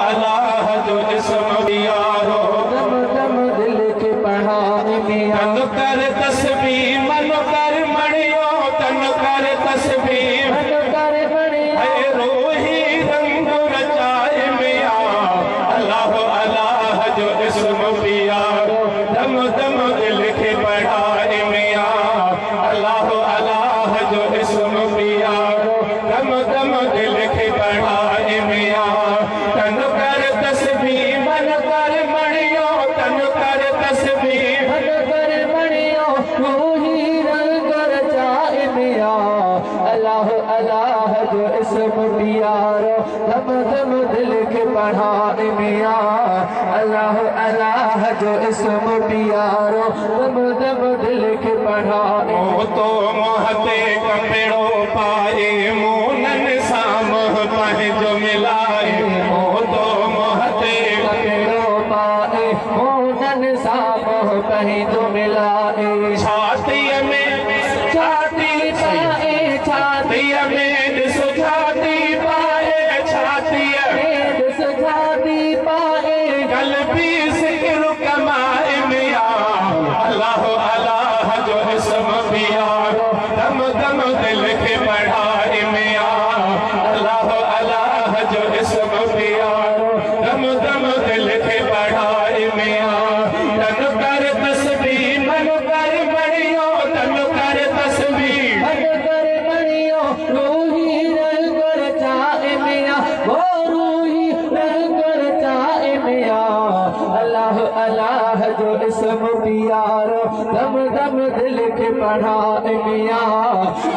अल्लाह जो इसम प्यारो दम दम दिल के पढ़ाए मियाँ तन कर तस्बीह मन कर मणियो तन कर तस्बीह मन कर मणियो है रूही रंग रचाए मियाँ अल्लाह अल्लाह जो इसम प्यारो दम दम दिल के पढ़ाए मियाँ अल्लाह अल्लाह जो इसम प्यारो दम दम दिल के पढ़ाए मियाँ तन कर तस्बीह मन कर मणियो तन कर तस्बीह मन कर मणियो रूही रंग रचाए मियाँ अल्लाह अल्लाह जो इसम प्यारो दम दम दिल के पढ़ाए मियाँ अल्लाह अल्लाह जो इसम प्यारो दम दम दिल के पढ़ाए ओ तो महते कपेड़ो पाए मोनन सामह पह जो मिलाए ओ तो महते कपेड़ो पाए मोहन सामह कहीं जो मिलाए छाती में छाती पाए छाती में सुझाती पाए छाती भेद सुझाती पाए कल्बी सिक्र कमाए मियाँ अल्लाह अल्लाह जो इसम प्यारो दम दम दिल के बढ़ाए मियाँ अल्लाह अल्लाह जो इसम प्यारो दम दम दिल के बढ़ाए मियाँ तन कर तस्बीह मन कर मणियो तन कर तस्बीह मन कर मणियो रूही रंग रचाए मियाँ वो रूही रंग रचाए मियाँ अल्लाह अल्लाह जो इसम प्यारो दम दम दिल के पढ़ाए मियाँ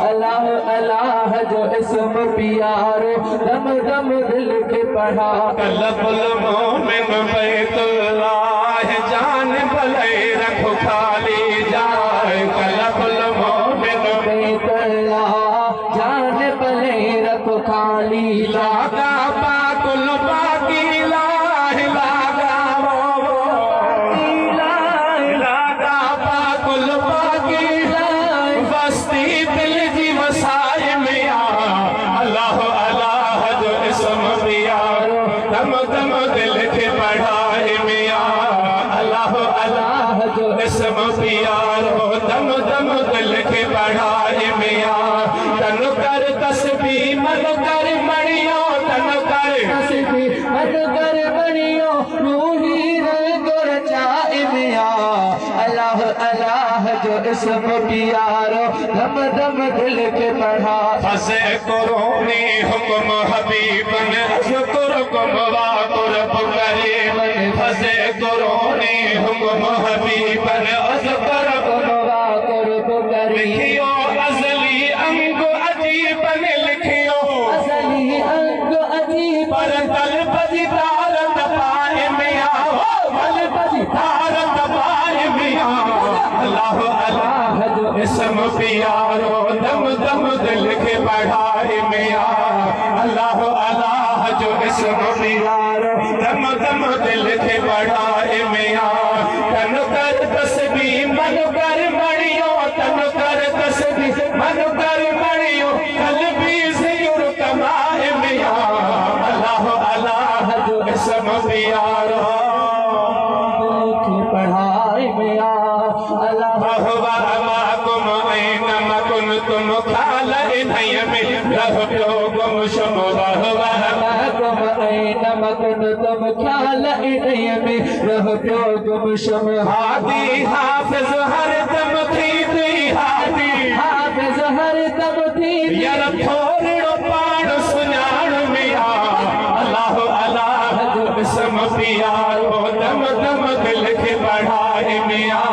अल्लाह अल्लाह जो इसम प्यारो दम दम दिल के पढ़ाए कल्बुल मोमिन बैतुल्लाह जान भले रखो खाली जाए कल्बुल मोमिन बैतुल्ला जान भले रखो खाली लागा पाकुल बाकी लाह लागा लागा पाकुल बाकी बस्ती दिल जी वसाए मियाँ अल्लाह अल्लाह जो इसम प्यारो दम दम दिल के बढ़ाए मियाँ अल्लाह अल्लाह जो इसम प्यारो दम दम दिल के बढ़ाए मियाँ तन कर तस्बीह मन कर मणियो तन कर तस्बीह मन कर बनियो रूही रंग रचाए मियाँ अल्लाह अल्लाह जो इसम प्यारो दम दम दिल के पढ़ा फसे कुरोनी हुक्म हबीबन अज़कुरकुम वा कुरब करीबन फसे कुरोनी हुक्म हबीबन अज़कुरकुम वा कुर्ब करी लिखियो अज़ली अंग अजीबन लिखियो असली अंग अजीब पर तल बजी तारत पाए मियाँ तल बजी तारत पाए मियाँ अल्लाह अल्लाह जो इसम प्यारो दम दम दिल के बढ़ाए मियाँ अल्लाह अल्लाह जो इसम प्यारो दम दम दिल के बढ़ाए मियाँ तन कर तस्बीह मन कर मणियो तन कर तस्बीह मन कर मणियो कल्बी सिर कमाए मियाँ अल्लाह अल्लाह जो इसम प्यारो पढ़ाए मियाँ अल्लाह तुम खाल इन्हैया में रह प्यो गुम शुम नमकन तुम ख्याल इन्हैया में रह प्यो गुम शुम हादी हाफिज हर दम थी तुई हादी हाफिज हर दम थी यार थोड़ो पाण सुञाण मियाँ अल्लाह अल्लाह जो इसम प्यारो दम दम दिल के बढ़ाए मियाँ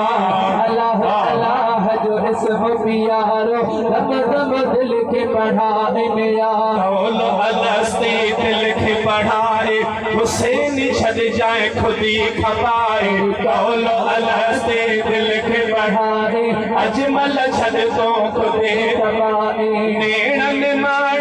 अल्लाह अल्लाह जो इसम प्यारो दम दम दिल के पढ़ाए मियाँ कौलो अलस्ती दिल के बढ़ाए हुसैन छड़ जाए खुदी खपाए कौलो अलस्ती दिल के बढ़ाए अजमल छड़ तो खुदे दबाए नेणन मां